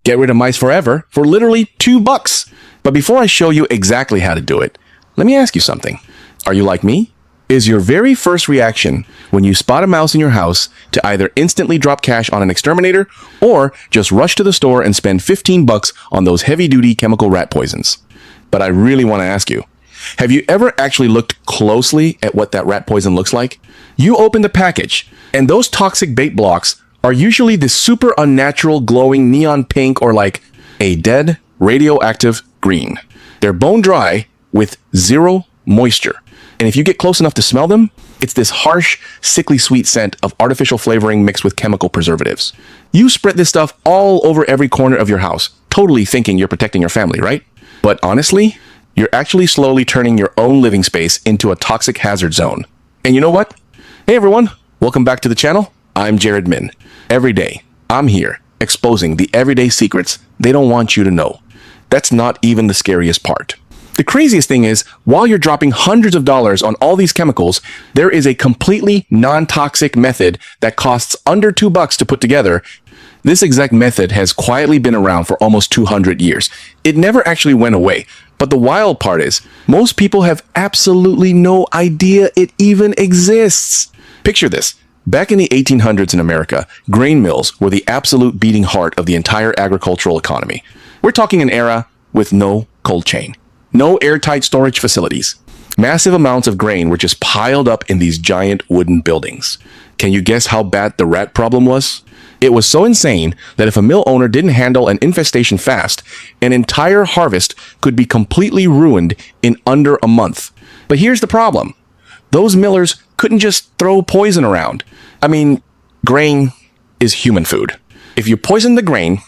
Get rid of mice forever for literally $2. But before I show you exactly how to do it, let me ask you something. Are you like me? Is your very first reaction when you spot a mouse in your house to either instantly drop cash on an exterminator or just rush to the store and spend $15 on those heavy-duty chemical rat poisons? But I really want to ask you, have you ever actually looked closely at what that rat poison looks like? You open the package, and those toxic bait blocks are usually this super unnatural glowing neon pink or like a dead radioactive green. They're bone dry with zero moisture. And if you get close enough to smell them, it's this harsh, sickly sweet scent of artificial flavoring mixed with chemical preservatives. You spread this stuff all over every corner of your house, totally thinking you're protecting your family, right? But honestly, you're actually slowly turning your own living space into a toxic hazard zone. And you know what? Hey everyone, welcome back to the channel. I'm Jared Min. Every day, I'm here exposing the everyday secrets they don't want you to know. That's not even the scariest part. The craziest thing is, while you're dropping hundreds of dollars on all these chemicals, there is a completely non-toxic method that costs under $2 to put together. This exact method has quietly been around for almost 200 years. It never actually went away. But the wild part is, most people have absolutely no idea it even exists. Picture this. Back in the 1800s in America, grain mills were the absolute beating heart of the entire agricultural economy. We're talking an era with no cold chain. No airtight storage facilities. Massive amounts of grain were just piled up in these giant wooden buildings. Can you guess how bad the rat problem was? It was so insane that if a mill owner didn't handle an infestation fast, an entire harvest could be completely ruined in under a month. But here's the problem. Those millers couldn't just throw poison around. I mean, grain is human food. If you poison the grain,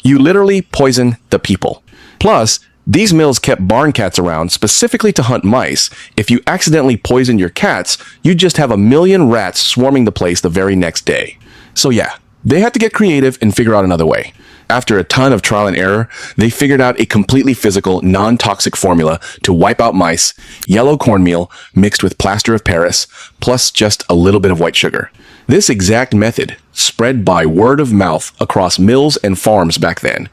you literally poison the people. Plus, these mills kept barn cats around specifically to hunt mice. If you accidentally poison your cats, you'd just have a million rats swarming the place the very next day. So yeah, they had to get creative and figure out another way. After a ton of trial and error, they figured out a completely physical, non-toxic formula to wipe out mice, yellow cornmeal mixed with plaster of Paris, plus just a little bit of white sugar. This exact method spread by word of mouth across mills and farms back then.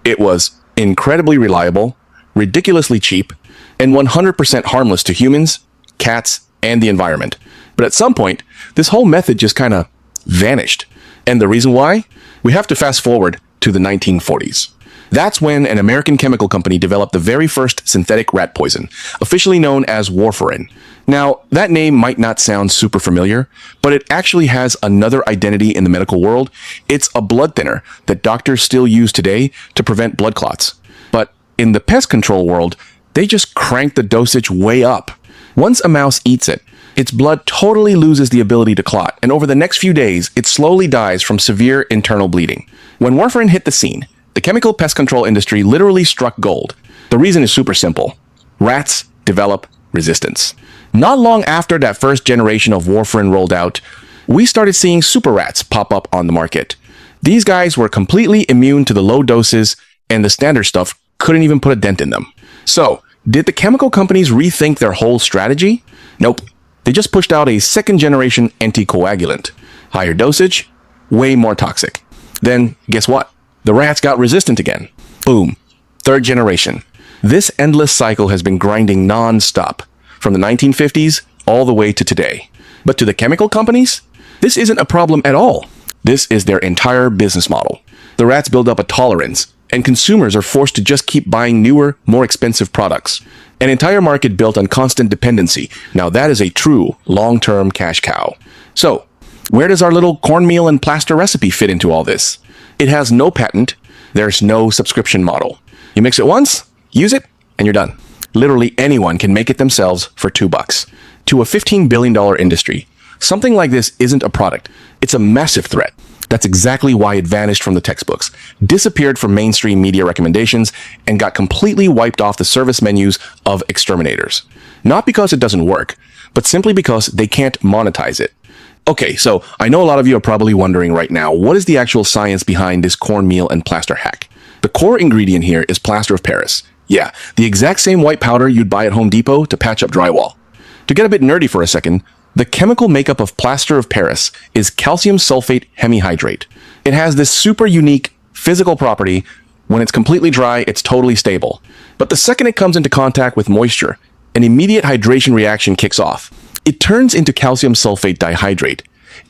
It was incredibly reliable, ridiculously cheap, and 100% harmless to humans, cats, and the environment. But at some point, this whole method just kind of vanished. And the reason why? We have to fast forward to the 1940s. That's when an American chemical company developed the very first synthetic rat poison, officially known as Warfarin. Now, that name might not sound super familiar, but it actually has another identity in the medical world. It's a blood thinner that doctors still use today to prevent blood clots. But in the pest control world, they just crank the dosage way up. Once a mouse eats it, its blood totally loses the ability to clot, and over the next few days, it slowly dies from severe internal bleeding. When Warfarin hit the scene, the chemical pest control industry literally struck gold. The reason is super simple. Rats develop resistance. Not long after that first generation of Warfarin rolled out, we started seeing super rats pop up on the market. These guys were completely immune to the low doses, and the standard stuff couldn't even put a dent in them. So, did the chemical companies rethink their whole strategy? Nope. They just pushed out a second-generation anticoagulant. Higher dosage, way more toxic. Then, guess what? The rats got resistant again. Boom. Third generation. This endless cycle has been grinding non-stop, from the 1950s all the way to today. But to the chemical companies, this isn't a problem at all. This is their entire business model. The rats build up a tolerance, and consumers are forced to just keep buying newer, more expensive products. An entire market built on constant dependency. Now that is a true long-term cash cow. So, where does our little cornmeal and plaster recipe fit into all this? It has no patent. There's no subscription model. You mix it once, use it, and you're done. Literally anyone can make it themselves for $2. To a $15 billion industry, something like this isn't a product. It's a massive threat. That's exactly why it vanished from the textbooks, disappeared from mainstream media recommendations, and got completely wiped off the service menus of exterminators. Not because it doesn't work, but simply because they can't monetize it. Okay, so I know a lot of you are probably wondering right now, what is the actual science behind this cornmeal and plaster hack? The core ingredient here is plaster of Paris. Yeah, the exact same white powder you'd buy at Home Depot to patch up drywall. To get a bit nerdy for a second, the chemical makeup of plaster of Paris is calcium sulfate hemihydrate. It has this super unique physical property When it's completely dry, it's totally stable. But the second it comes into contact with moisture, an immediate hydration reaction kicks off. It turns into calcium sulfate dihydrate,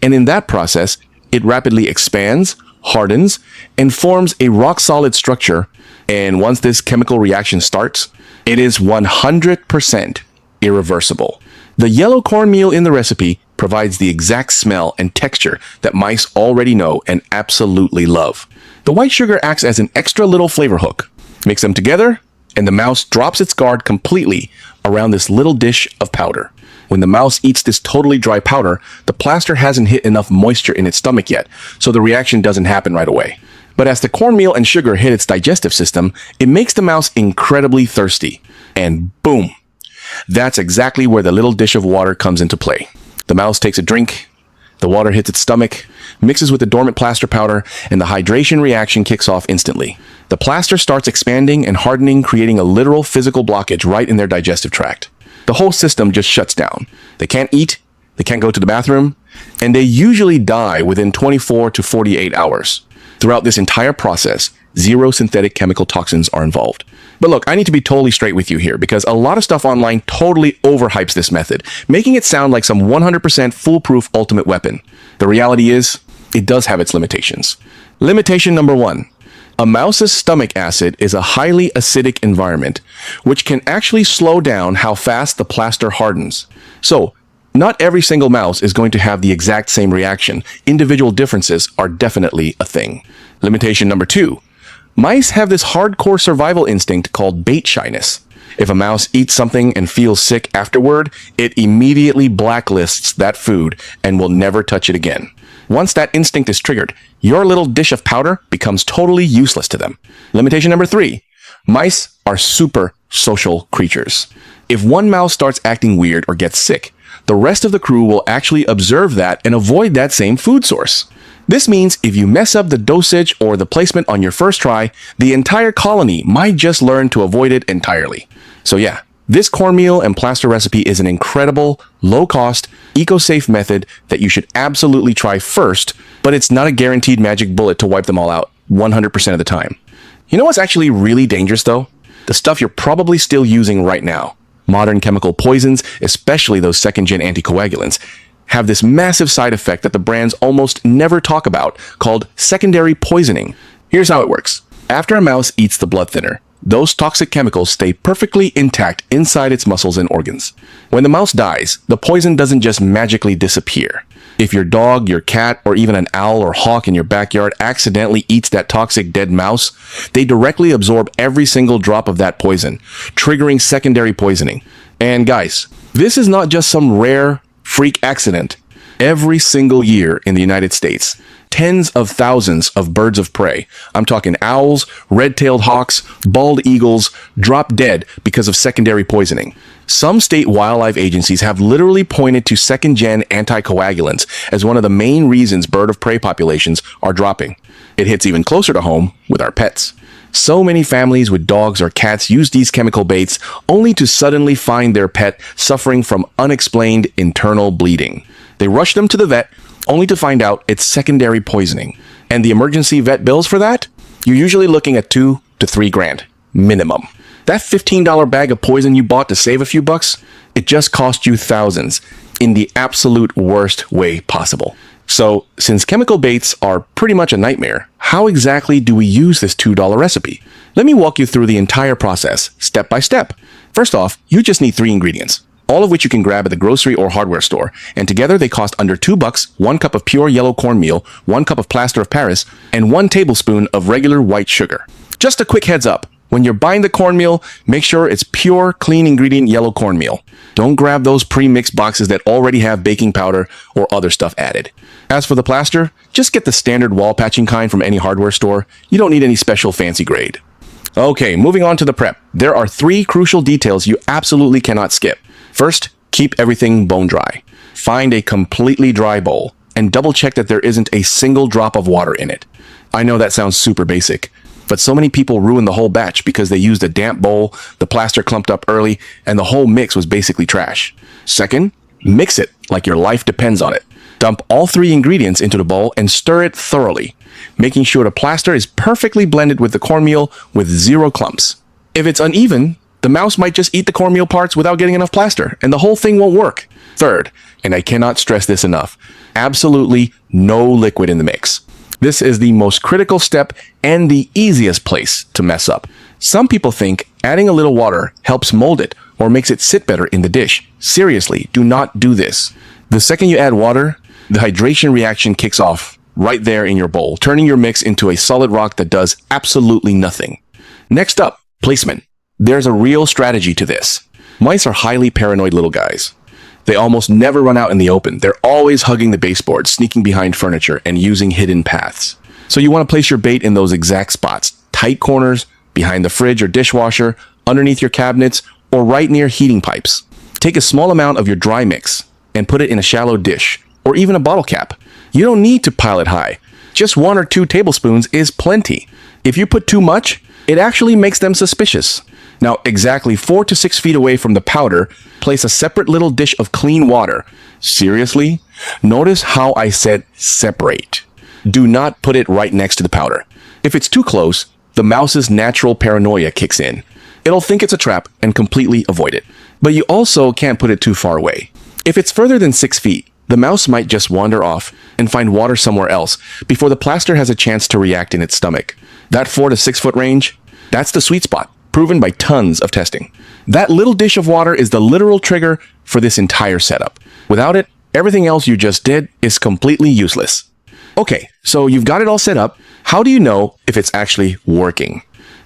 and in that process, it rapidly expands, hardens, and forms a rock-solid structure. And once this chemical reaction starts, it is 100% irreversible. The yellow cornmeal in the recipe provides the exact smell and texture that mice already know and absolutely love. The white sugar acts as an extra little flavor hook. Mix them together, and the mouse drops its guard completely around this little dish of powder. When the mouse eats this totally dry powder, the plaster hasn't hit enough moisture in its stomach yet, so the reaction doesn't happen right away. But as the cornmeal and sugar hit its digestive system, it makes the mouse incredibly thirsty. And boom! That's exactly where the little dish of water comes into play. The mouse takes a drink, the water hits its stomach, mixes with the dormant plaster powder, and the hydration reaction kicks off instantly. The plaster starts expanding and hardening, creating a literal physical blockage right in their digestive tract. The whole system just shuts down. They can't eat, they can't go to the bathroom, and they usually die within 24 to 48 hours. Throughout this entire process, 0 synthetic chemical toxins are involved. But look, I need to be totally straight with you here because a lot of stuff online totally overhypes this method, making it sound like some 100% foolproof ultimate weapon. The reality is, it does have its limitations. Limitation number 1. A mouse's stomach acid is a highly acidic environment, which can actually slow down how fast the plaster hardens. So, not every single mouse is going to have the exact same reaction. Individual differences are definitely a thing. Limitation number 2. Mice have this hardcore survival instinct called bait shyness. If a mouse eats something and feels sick afterward, it immediately blacklists that food and will never touch it again. Once that instinct is triggered, your little dish of powder becomes totally useless to them. Limitation number 3. Mice are super social creatures. If one mouse starts acting weird or gets sick, the rest of the crew will actually observe that and avoid that same food source. This means if you mess up the dosage or the placement on your first try, the entire colony might just learn to avoid it entirely. So yeah, this cornmeal and plaster recipe is an incredible, low-cost, eco-safe method that you should absolutely try first, but it's not a guaranteed magic bullet to wipe them all out 100% of the time. You know what's actually really dangerous though? The stuff you're probably still using right now. Modern chemical poisons, especially those second-gen anticoagulants, have this massive side effect that the brands almost never talk about, called secondary poisoning. Here's how it works. After a mouse eats the blood thinner, those toxic chemicals stay perfectly intact inside its muscles and organs. When the mouse dies, the poison doesn't just magically disappear. If your dog, your cat, or even an owl or hawk in your backyard accidentally eats that toxic dead mouse, they directly absorb every single drop of that poison, triggering secondary poisoning. And guys, this is not just some rare freak accident. Every single year in the United States, tens of thousands of birds of prey, I'm talking owls, red-tailed hawks, bald eagles, drop dead because of secondary poisoning. Some state wildlife agencies have literally pointed to second-gen anticoagulants as one of the main reasons bird of prey populations are dropping. It hits even closer to home with our pets. So many families with dogs or cats use these chemical baits only to suddenly find their pet suffering from unexplained internal bleeding. They rush them to the vet only to find out it's secondary poisoning. And the emergency vet bills for that? You're usually looking at $2 to $3 grand, minimum. That $15 bag of poison you bought to save a few bucks, it just cost you thousands in the absolute worst way possible. So, since chemical baits are pretty much a nightmare, how exactly do we use this $2 recipe? Let me walk you through the entire process, step by step. First off, you just need 3 ingredients, all of which you can grab at the grocery or hardware store, and together they cost under $2, 1 cup of pure yellow cornmeal, 1 cup of Plaster of Paris, and 1 tablespoon of regular white sugar. Just a quick heads up, when you're buying the cornmeal, make sure it's pure, clean ingredient yellow cornmeal. Don't grab those pre-mixed boxes that already have baking powder or other stuff added. As for the plaster, just get the standard wall patching kind from any hardware store. You don't need any special fancy grade. Okay, moving on to the prep. There are 3 crucial details you absolutely cannot skip. First, keep everything bone dry. Find a completely dry bowl and double check that there isn't a single drop of water in it. I know that sounds super basic, but so many people ruin the whole batch because they used a damp bowl, the plaster clumped up early, and the whole mix was basically trash. Second, mix it like your life depends on it. Dump all 3 ingredients into the bowl and stir it thoroughly. making sure the plaster is perfectly blended with the cornmeal with zero clumps. If it's uneven, the mouse might just eat the cornmeal parts without getting enough plaster, and the whole thing won't work. Third, and I cannot stress this enough, absolutely no liquid in the mix. This is the most critical step and the easiest place to mess up. Some people think adding a little water helps mold it or makes it sit better in the dish. Seriously, do not do this. The second you add water, the hydration reaction kicks off right there in your bowl, turning your mix into a solid rock that does absolutely nothing. Next up, placement. There's a real strategy to this. Mice are highly paranoid little guys. They almost never run out in the open. They're always hugging the baseboard, sneaking behind furniture, and using hidden paths. So you want to place your bait in those exact spots. Tight corners, behind the fridge or dishwasher, underneath your cabinets, or right near heating pipes. Take a small amount of your dry mix and put it in a shallow dish, or even a bottle cap. You don't need to pile it high. Just 1 or 2 tablespoons is plenty. If you put too much, it actually makes them suspicious. Now, exactly 4 to 6 feet away from the powder, place a separate little dish of clean water. Seriously? Notice how I said separate. Do not put it right next to the powder. If it's too close, the mouse's natural paranoia kicks in. It'll think it's a trap and completely avoid it. But you also can't put it too far away. If it's further than 6 feet, the mouse might just wander off and find water somewhere else before the plaster has a chance to react in its stomach. That 4 to 6 foot range, that's the sweet spot, proven by tons of testing. That little dish of water is the literal trigger for this entire setup. Without it, everything else you just did is completely useless. Okay, so you've got it all set up. How do you know if it's actually working?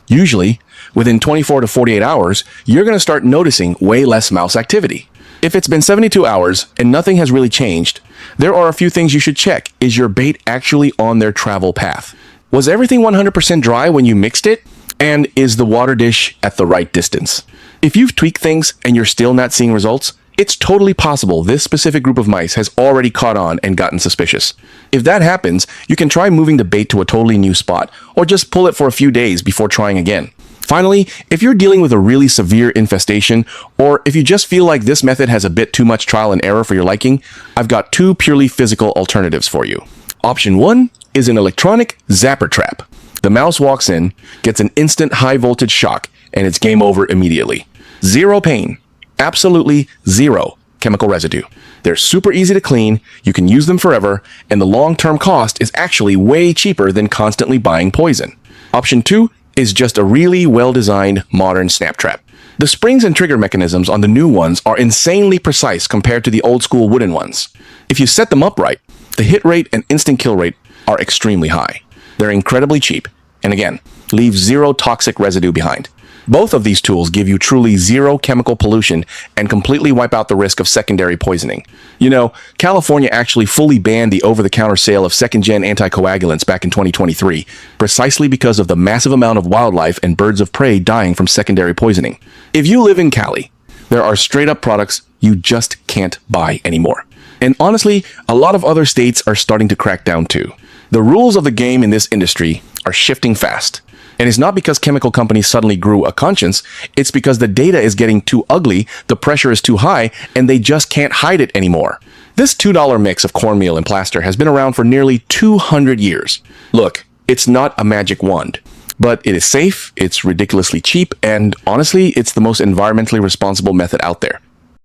Usually, within 24 to 48 hours, you're going to start noticing way less mouse activity. If it's been 72 hours and nothing has really changed, there are a few things you should check. Is your bait actually on their travel path? Was everything 100% dry when you mixed it? And is the water dish at the right distance? If you've tweaked things and you're still not seeing results, it's totally possible this specific group of mice has already caught on and gotten suspicious. If that happens, you can try moving the bait to a totally new spot, or just pull it for a few days before trying again. Finally, if you're dealing with a really severe infestation, or if you just feel like this method has a bit too much trial and error for your liking, I've got 2 purely physical alternatives for you. Option 1 is an electronic Zapper trap. The mouse walks in, gets an instant high voltage shock, and it's game over immediately. Zero pain. Absolutely zero chemical residue. They're super easy to clean, you can use them forever, and the long-term cost is actually way cheaper than constantly buying poison. Option 2 is just a really well-designed modern snap trap. The springs and trigger mechanisms on the new ones are insanely precise compared to the old-school wooden ones. If you set them up right, the hit rate and instant kill rate are extremely high. They're incredibly cheap, and again, leave zero toxic residue behind. Both of these tools give you truly zero chemical pollution and completely wipe out the risk of secondary poisoning. You know, California actually fully banned the over-the-counter sale of second-gen anticoagulants back in 2023, precisely because of the massive amount of wildlife and birds of prey dying from secondary poisoning. If you live in Cali, there are straight-up products you just can't buy anymore. And honestly, a lot of other states are starting to crack down too. The rules of the game in this industry are shifting fast. And it's not because chemical companies suddenly grew a conscience, it's because the data is getting too ugly, the pressure is too high, and they just can't hide it anymore. This $2 mix of cornmeal and plaster has been around for nearly 200 years. Look, it's not a magic wand, but it is safe, it's ridiculously cheap, and honestly, it's the most environmentally responsible method out there.